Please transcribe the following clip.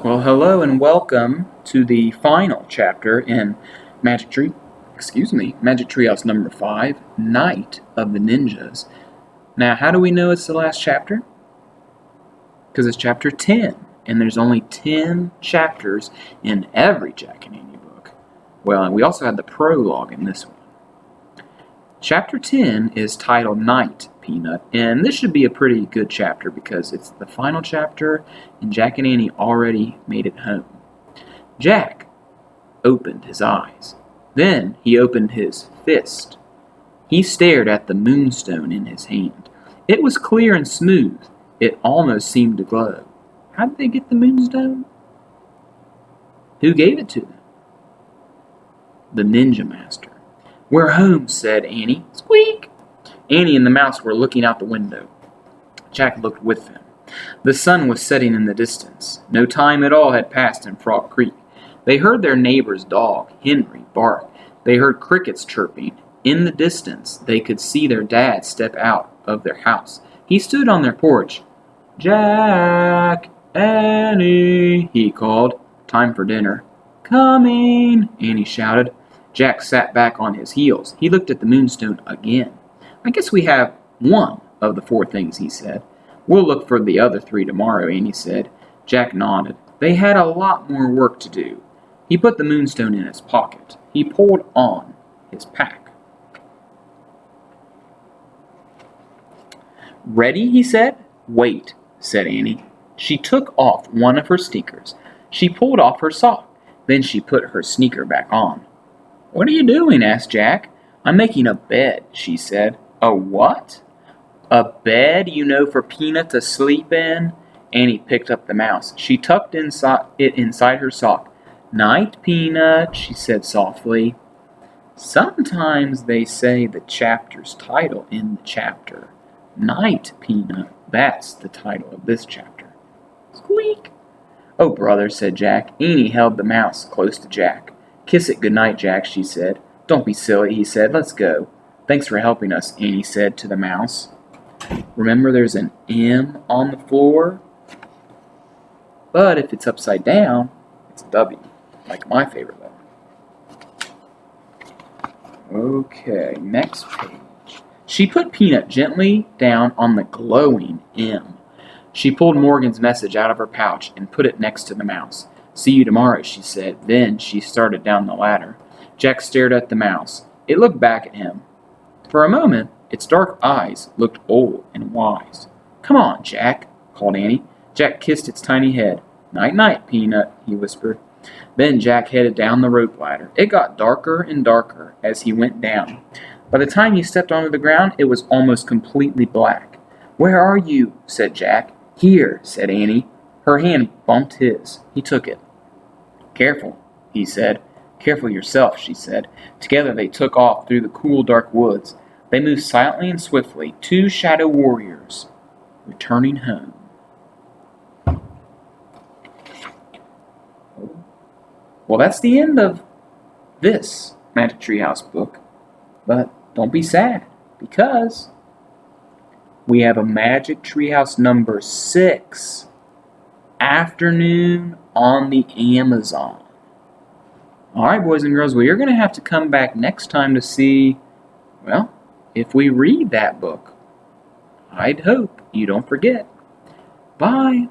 Well, hello and welcome to the final chapter in Magic Treehouse number 5, Night of the Ninjas. Now, how do we know it's the last chapter? Because it's chapter 10, and there's only 10 chapters in every Jack and Annie book. Well, and we also had the prologue in this one. Chapter 10 is titled Night, Peanut, and this should be a pretty good chapter because it's the final chapter and Jack and Annie already made it home. Jack opened his eyes. Then he opened his fist. He stared at the moonstone in his hand. It was clear and smooth. It almost seemed to glow. How did they get the moonstone? Who gave it to them? The Ninja Master. "We're home," said Annie. Squeak! Annie and the mouse were looking out the window. Jack looked with them. The sun was setting in the distance. No time at all had passed in Frog Creek. They heard their neighbor's dog, Henry, bark. They heard crickets chirping. In the distance, they could see their dad step out of their house. He stood on their porch. "Jack, Annie," he called. "Time for dinner." "Coming," Annie shouted. Jack sat back on his heels. He looked at the moonstone again. "I guess we have one of the 4 things," he said. "We'll look for the other 3 tomorrow," Annie said. Jack nodded. They had a lot more work to do. He put the moonstone in his pocket. He pulled on his pack. "Ready?" he said. "Wait," said Annie. She took off one of her sneakers. She pulled off her sock. Then she put her sneaker back on. "What are you doing?" asked Jack. "I'm making a bed," she said. "A what?" "A bed, for Peanut to sleep in." Annie picked up the mouse. She tucked it inside her sock. "Night, Peanut," she said softly. Sometimes they say the chapter's title in the chapter. Night, Peanut. That's the title of this chapter. Squeak! "Oh, brother," said Jack. Annie held the mouse close to Jack. "Kiss it goodnight, Jack," she said. "Don't be silly," he said. "Let's go." "Thanks for helping us," Annie said to the mouse. Remember, there's an M on the floor, but if it's upside down, it's a W, like my favorite letter. Okay, next page. She put Peanut gently down on the glowing M. She pulled Morgan's message out of her pouch and put it next to the mouse. "See you tomorrow," she said. Then she started down the ladder. Jack stared at the mouse. It looked back at him. For a moment, its dark eyes looked old and wise. "Come on, Jack," called Annie. Jack kissed its tiny head. "Night-night, Peanut," he whispered. Then Jack headed down the rope ladder. It got darker and darker as he went down. By the time he stepped onto the ground, it was almost completely black. "Where are you?" said Jack. "Here," said Annie. Her hand bumped his. He took it. "Careful," he said. "Careful yourself," she said. Together they took off through the cool, dark woods. They moved silently and swiftly, 2 shadow warriors returning home. Well, that's the end of this Magic Treehouse book. But don't be sad, because we have a Magic Treehouse number 6, Afternoon on the Amazon. Alright, boys and girls, well, you're going to have to come back next time to see, well, if we read that book. I'd hope you don't forget. Bye.